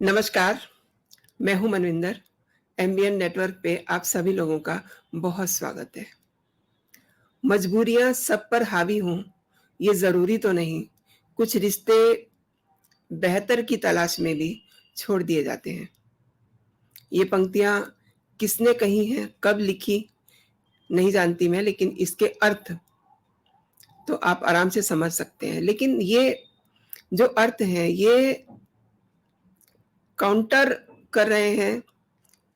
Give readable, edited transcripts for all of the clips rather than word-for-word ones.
नमस्कार, मैं हूं मनविंदर। एमबीएन नेटवर्क पे आप सभी लोगों का बहुत स्वागत है। मजबूरियां सब पर हावी हों, ये ज़रूरी तो नहीं। कुछ रिश्ते बेहतर की तलाश में भी छोड़ दिए जाते हैं। ये पंक्तियां किसने कही हैं, कब लिखी, नहीं जानती मैं, लेकिन इसके अर्थ तो आप आराम से समझ सकते हैं। लेकिन ये जो अर्थ हैं, ये काउंटर कर रहे हैं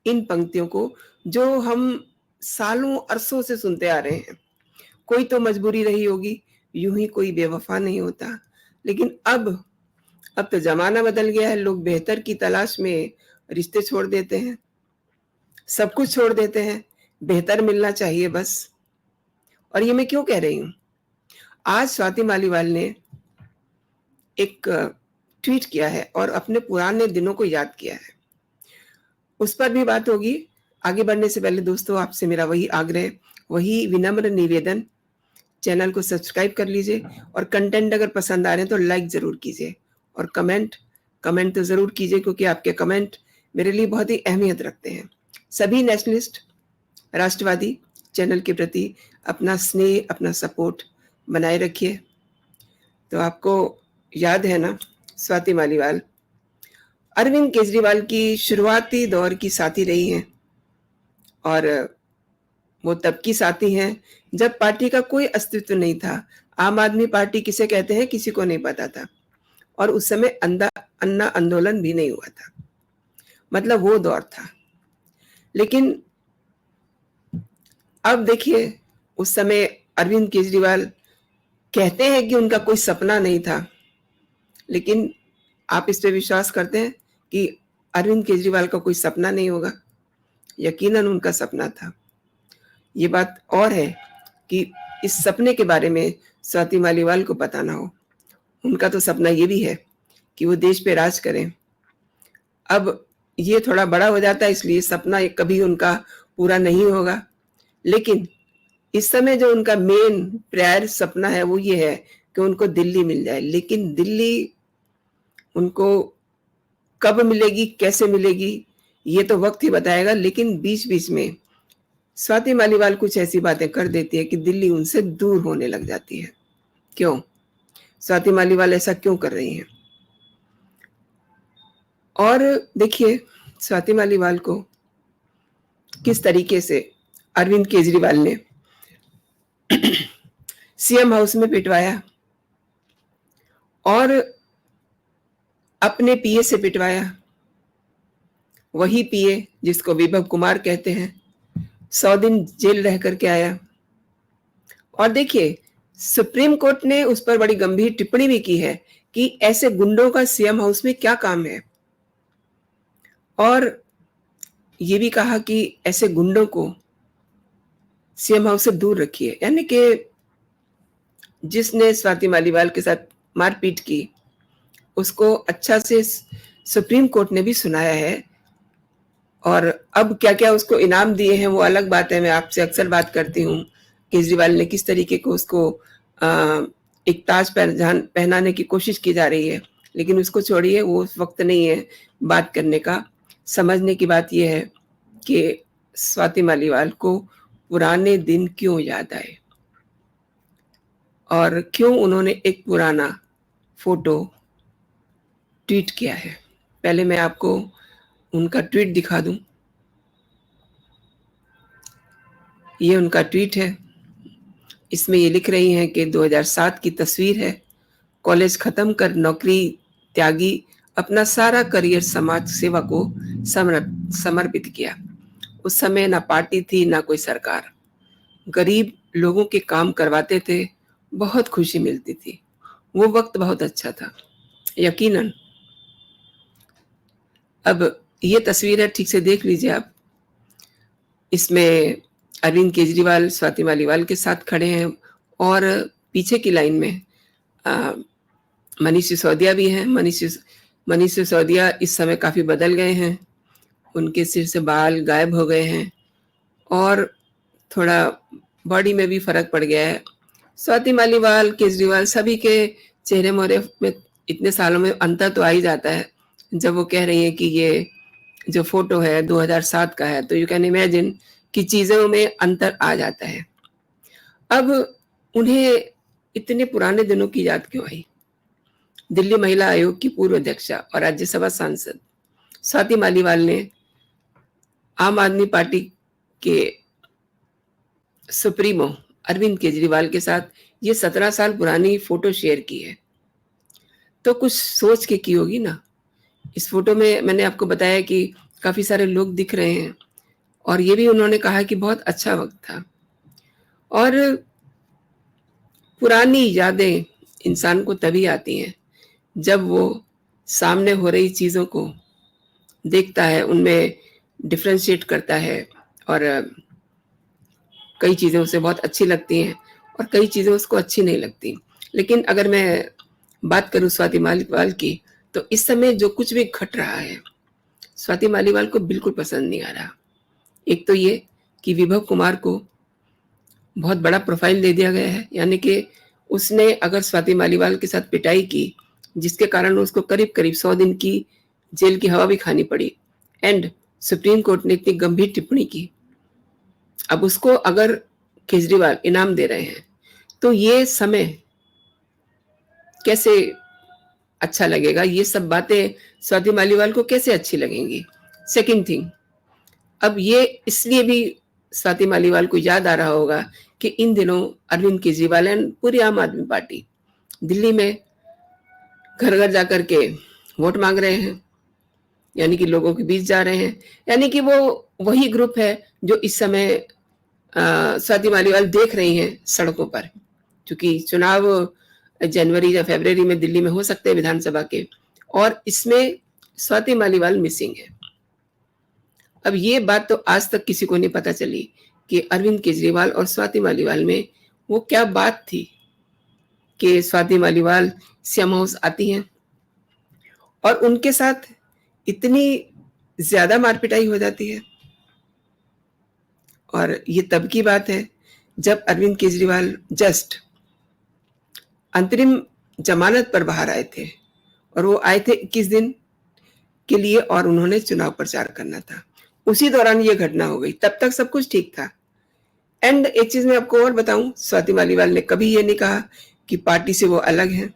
इन पंक्तियों को, जो हम सालों अरसों से सुनते आ रहे हैं। कोई तो मजबूरी रही होगी, यूं ही कोई बेवफा नहीं होता। लेकिन अब तो जमाना बदल गया है। लोग बेहतर की तलाश में रिश्ते छोड़ देते हैं, सब कुछ छोड़ देते हैं। बेहतर मिलना चाहिए बस। और ये मैं क्यों कह रही हूं? आज स्वाति मालीवाल ने एक ट्वीट किया है और अपने पुराने दिनों को याद किया है। उस पर भी बात होगी। आगे बढ़ने से पहले दोस्तों, आपसे मेरा वही आग्रह, वही विनम्र निवेदन, चैनल को सब्सक्राइब कर लीजिए और कंटेंट अगर पसंद आ रहे हैं तो लाइक जरूर कीजिए और कमेंट तो जरूर कीजिए, क्योंकि आपके कमेंट मेरे लिए बहुत ही अहमियत रखते हैं। सभी नेशनलिस्ट, राष्ट्रवादी चैनल के प्रति अपना स्नेह, अपना सपोर्ट बनाए रखिए। तो आपको याद है ना, स्वाति मालीवाल अरविंद केजरीवाल की शुरुआती दौर की साथी रही हैं और वो तब की साथी हैं जब पार्टी का कोई अस्तित्व नहीं था। आम आदमी पार्टी किसे कहते हैं किसी को नहीं पता था और उस समय अन्ना आंदोलन भी नहीं हुआ था। मतलब वो दौर था। लेकिन अब देखिए, उस समय अरविंद केजरीवाल कहते हैं कि उनका कोई सपना नहीं था, लेकिन आप इस पे विश्वास करते हैं कि अरविंद केजरीवाल का कोई सपना नहीं होगा? यकीनन उनका सपना था। ये बात और है कि इस सपने के बारे में स्वाति मालीवाल को पता ना हो। उनका तो सपना ये भी है कि वो देश पे राज करें। अब ये थोड़ा बड़ा हो जाता है, इसलिए सपना कभी उनका पूरा नहीं होगा। लेकिन इस समय जो उनका मेन प्रायर सपना है वो ये है कि उनको दिल्ली मिल जाए। लेकिन दिल्ली उनको कब मिलेगी, कैसे मिलेगी, ये तो वक्त ही बताएगा। लेकिन बीच बीच में स्वाति मालीवाल कुछ ऐसी बातें कर देती है कि दिल्ली उनसे दूर होने लग जाती है। क्यों? स्वाति मालीवाल ऐसा क्यों कर रही हैं? और देखिए, स्वाति मालीवाल को किस तरीके से अरविंद केजरीवाल ने सीएम हाउस में पिटवाया और अपने पीए से पिटवाया। वही पीए जिसको विभव कुमार कहते हैं, 100 दिन जेल रह करके आया। और देखिए, सुप्रीम कोर्ट ने उस पर बड़ी गंभीर टिप्पणी भी की है कि ऐसे गुंडों का सीएम हाउस में क्या काम है। और ये भी कहा कि ऐसे गुंडों को सीएम हाउस से दूर रखिए। यानी कि जिसने स्वाति मालीवाल के साथ मारपीट की, उसको अच्छा से सुप्रीम कोर्ट ने भी सुनाया है। और अब क्या क्या उसको इनाम दिए हैं वो अलग बात है। मैं आपसे अक्सर बात करती हूँ केजरीवाल ने किस तरीके को उसको एक ताज पहनाने की कोशिश की जा रही है। लेकिन उसको छोड़िए, वो उस वक्त नहीं है बात करने का। समझने की बात यह है कि स्वाति मालीवाल को पुराने दिन क्यों याद आए और क्यों उन्होंने एक पुराना फोटो ट्वीट किया है। पहले मैं आपको उनका ट्वीट दिखा दूं। ये उनका ट्वीट है। इसमें ये लिख रही हैं कि 2007 की तस्वीर है। कॉलेज खत्म कर नौकरी त्यागी, अपना सारा करियर समाज सेवा को समर्पित किया। उस समय ना पार्टी थी ना कोई सरकार। गरीब लोगों के काम करवाते थे, बहुत खुशी मिलती थी। वो वक्त बहुत अच्छा था, यकीनन। अब ये तस्वीर है, ठीक से देख लीजिए आप। इसमें अरविंद केजरीवाल स्वाति मालीवाल के साथ खड़े हैं और पीछे की लाइन में मनीष सिसोदिया भी हैं। मनीष सिसोदिया इस समय काफी बदल गए हैं। उनके सिर से बाल गायब हो गए हैं और थोड़ा बॉडी में भी फर्क पड़ गया है। स्वाति मालीवाल, केजरीवाल, सभी के चेहरे मोहरे में इतने सालों में अंतर तो आ ही जाता है। जब वो कह रही हैं कि ये जो फ़ोटो है 2007 का है, तो यू कैन इमेजिन कि चीज़ों में अंतर आ जाता है। अब उन्हें इतने पुराने दिनों की याद क्यों आई? दिल्ली महिला आयोग की पूर्व अध्यक्षा और राज्यसभा सांसद स्वाति मालीवाल ने आम आदमी पार्टी के सुप्रीमो अरविंद केजरीवाल के साथ ये 17 साल पुरानी फ़ोटो शेयर की है। तो कुछ सोच के की होगी ना। इस फ़ोटो में मैंने आपको बताया कि काफ़ी सारे लोग दिख रहे हैं और ये भी उन्होंने कहा कि बहुत अच्छा वक़्त था। और पुरानी यादें इंसान को तभी आती हैं, जब वो सामने हो रही चीज़ों को देखता है, उनमें डिफ़रेंशिएट करता है और कई चीज़ें उसे बहुत अच्छी लगती हैं और कई चीज़ें उसको अच्छी नहीं लगती। लेकिन अगर मैं बात करूँ स्वाति मालीवाल की, तो इस समय जो कुछ भी घट रहा है, स्वाति मालीवाल को बिल्कुल पसंद नहीं आ रहा। एक तो ये कि विभव कुमार को बहुत बड़ा प्रोफ़ाइल दे दिया गया है, यानी कि उसने अगर स्वाति मालीवाल के साथ पिटाई की, जिसके कारण उसको करीब-करीब 100 दिन की जेल की हवा भी खानी पड़ी एंड सुप्रीम कोर्ट ने इतनी गंभीर टिप्पणी की। अब उसको अगर केजरीवाल इनाम दे रहे हैं, तो ये समय कैसे अच्छा लगेगा? ये सब बातें स्वाति मालीवाल को कैसे अच्छी लगेंगी? सेकंड थिंग, अब ये इसलिए भी स्वाति मालीवाल को याद आ रहा होगा कि इन दिनों अरविंद केजरीवाल एंड पूरी आम आदमी पार्टी दिल्ली में घर-घर जाकर के वोट माँग रहे हैं, यानी कि लोगों के बीच जा रहे हैं, यानी कि वो वही ग्रुप है जो इस समय स्वाति मालीवाल देख रही हैं सड़कों पर। चूँकि चुनाव जनवरी या फ़रवरी में दिल्ली में हो सकते हैं विधानसभा के और इसमें स्वाति मालीवाल मिसिंग है। अब ये बात तो आज तक किसी को नहीं पता चली कि अरविंद केजरीवाल और स्वाति मालीवाल में वो क्या बात थी कि स्वाति मालीवाल सियाम हाउस आती हैं और उनके साथ इतनी ज़्यादा मार-पिटाई हो जाती है। और ये तब की बात है जब अरविंद केजरीवाल जस्ट अंतरिम ज़मानत पर बाहर आए थे और वो आए थे 21 दिन के लिए और उन्होंने चुनाव प्रचार करना था। उसी दौरान ये घटना हो गई, तब तक सब कुछ ठीक था। एंड एक चीज़ मैं आपको और बताऊँ, स्वाति मालीवाल ने कभी ये नहीं कहा कि पार्टी से वो अलग हैं।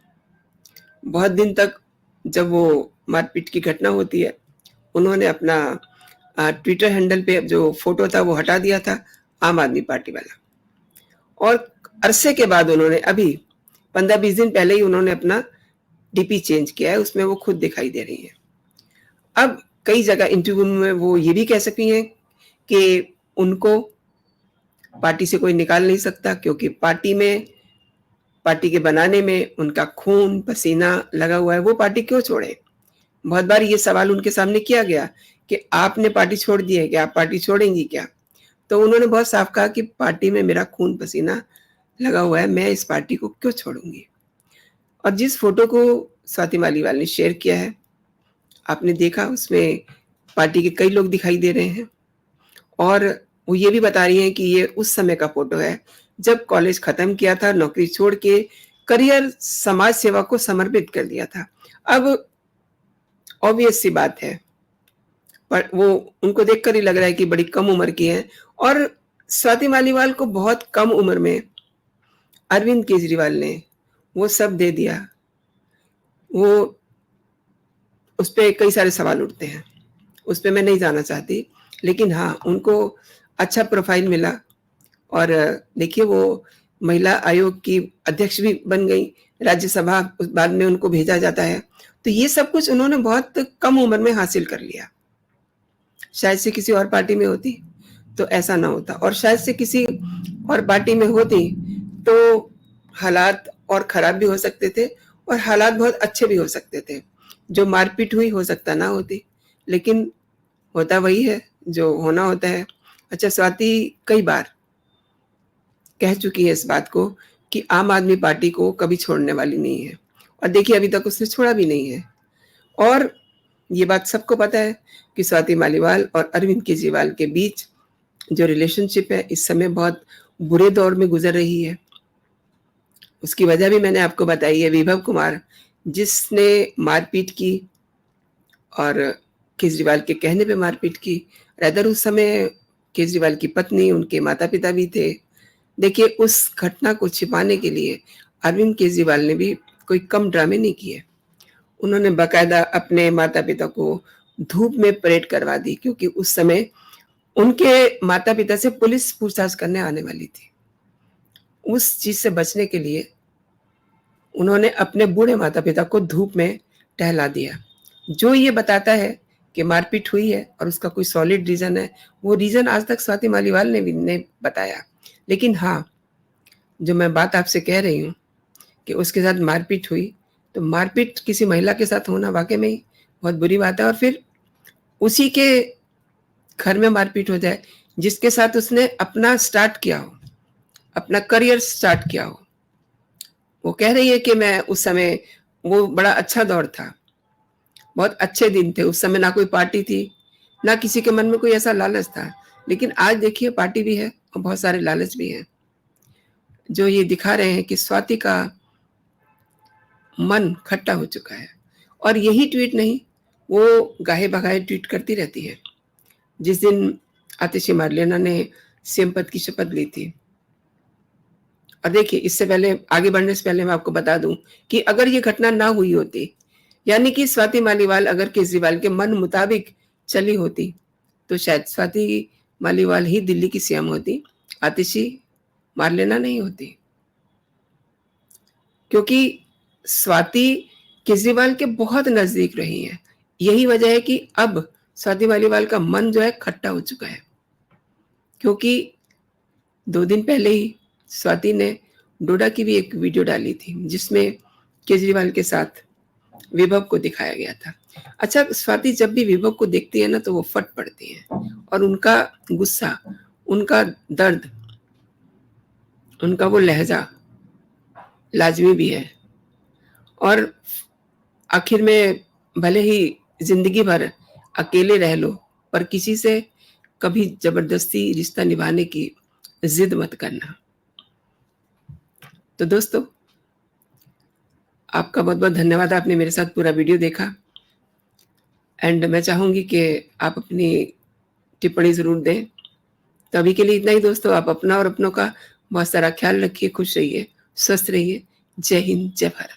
बहुत दिन तक जब वो मारपीट की घटना होती है, उन्होंने अपना ट्विटर हैंडल पे जो फ़ोटो था वो हटा दिया था, आम आदमी पार्टी वाला। और अरसे के बाद उन्होंने अभी 15-20 दिन पहले ही उन्होंने अपना डीपी चेंज किया है, उसमें वो खुद दिखाई दे रही हैं। अब कई जगह इंटरव्यू में वो ये भी कह सकती हैं कि उनको पार्टी से कोई निकाल नहीं सकता क्योंकि पार्टी के बनाने में उनका खून पसीना लगा हुआ है, वो पार्टी क्यों छोड़े? बहुत बार ये सवाल उनके सामने किया गया कि आपने पार्टी छोड़ दी है क्या? आप पार्टी छोड़ेंगी क्या? तो उन्होंने बहुत साफ कहा कि पार्टी में मेरा खून पसीना लगा हुआ है, मैं इस पार्टी को क्यों छोड़ूँगी? और जिस फ़ोटो को स्वाति मालीवाल ने शेयर किया है, आपने देखा उसमें पार्टी के कई लोग दिखाई दे रहे हैं और वो ये भी बता रही हैं कि ये उस समय का फ़ोटो है, जब कॉलेज खत्म किया था, नौकरी छोड़ के करियर समाज सेवा को समर्पित कर दिया था। अब ऑब्वियस सी बात है, पर वो उनको देखकर ही लग रहा है कि बड़ी कम उम्र की हैं और स्वाति मालीवाल को बहुत कम उम्र में अरविंद केजरीवाल ने वो सब दे दिया। वो उसपे कई सारे सवाल उठते हैं, उसपे मैं नहीं जाना चाहती, लेकिन हाँ, उनको अच्छा प्रोफ़ाइल मिला और देखिए वो महिला आयोग की अध्यक्ष भी बन गई, राज्यसभा उस बाद में उनको भेजा जाता है। तो ये सब कुछ उन्होंने बहुत कम उम्र में हासिल कर लिया। शायद से किसी और पार्टी में होती, तो ऐसा ना होता और शायद से किसी और पार्टी में होती, तो हालात और ख़राब भी हो सकते थे और हालात बहुत अच्छे भी हो सकते थे। जो मारपीट हुई हो सकता ना होती, लेकिन होता वही है, जो होना होता है। अच्छा, स्वाति कई बार कह चुकी है इस बात को कि आम आदमी पार्टी को कभी छोड़ने वाली नहीं है और देखिए अभी तक उसने छोड़ा भी नहीं है। और ये बात सबको पता है कि स्वाति मालीवाल और अरविंद केजरीवाल के बीच जो रिलेशनशिप है इस समय बहुत बुरे दौर में गुज़र रही है। उसकी वजह भी मैंने आपको बताई है, विभव कुमार जिसने मारपीट की और केजरीवाल के कहने पे मारपीट की। रादर उस समय केजरीवाल की पत्नी, उनके माता-पिता भी थे। देखिए, उस घटना को छिपाने के लिए अरविंद केजरीवाल ने भी कोई कम ड्रामे नहीं किए। उन्होंने बाकायदा अपने माता-पिता को धूप में परेड करवा दी, क्योंकि उस समय उनके माता-पिता से पुलिस पूछताछ करने आने वाली थी। उस चीज़ से बचने के लिए उन्होंने अपने बूढ़े माता-पिता को धूप में टहला दिया। जो ये बताता है कि मारपीट हुई है और उसका कोई सॉलिड रीज़न है, वो रीज़न आज तक स्वाति मालीवाल ने भी नहीं बताया। लेकिन हाँ, जो मैं बात आपसे कह रही हूँ कि उसके साथ मारपीट हुई, तो मारपीट किसी महिला के साथ होना वाक़ई में ही बहुत बुरी बात है, और फिर उसी के घर में मारपीट हो जाए, जिसके साथ उसने अपना स्टार्ट किया हो, अपना करियर स्टार्ट किया हो। वो कह रही है कि मैं उस समय, वो बड़ा अच्छा दौर था, बहुत अच्छे दिन थे, उस समय ना कोई पार्टी थी, ना किसी के मन में कोई ऐसा लालच था। लेकिन आज देखिए, पार्टी भी है और बहुत सारे लालच भी हैं, जो ये दिखा रहे हैं कि स्वाति का मन खट्टा हो चुका है। और यही ट्वीट नहीं, वो गाहे-बगाहे ट्वीट करती रहती है। जिस दिन आतिशी मार्लेना ने सीएम पद की शपथ ली थी, और देखिए, इससे पहले, आगे बढ़ने से पहले मैं आपको बता दूँ कि अगर ये घटना ना हुई होती, यानी कि स्वाति मालीवाल अगर केजरीवाल के मन मुताबिक चली होती, तो शायद स्वाति मालीवाल ही दिल्ली की सीएम होती, आतिशी मार्लेना नहीं होती। क्योंकि स्वाति केजरीवाल के बहुत नज़दीक रही हैं। यही वजह है कि अब स्वाति मालीवाल का मन जो है खट्टा हो चुका है। क्योंकि 2 दिन पहले ही स्वाति ने डोडा की भी एक वीडियो डाली थी, जिसमें केजरीवाल के साथ विभव को दिखाया गया था। अच्छा, स्वाति जब भी विभव को देखती है ना, तो वो फट पड़ती हैं, और उनका गुस्सा, उनका दर्द, उनका वो लहज़ा लाज़मी भी है। और आखिर में भले ही ज़िंदगी भर अकेले रह लो, पर किसी से कभी ज़बरदस्ती रिश्ता निभाने की ज़िद मत करना। तो दोस्तों, आपका बहुत-बहुत धन्यवाद, आपने मेरे साथ पूरा वीडियो देखा, एंड मैं चाहूँगी कि आप अपनी टिप्पणी ज़रूर दें। तो अभी के लिए इतना ही दोस्तों, आप अपना और अपनों का बहुत सारा ख़्याल रखिए, खुश रहिए, स्वस्थ रहिए। जय हिंद, जय भारत।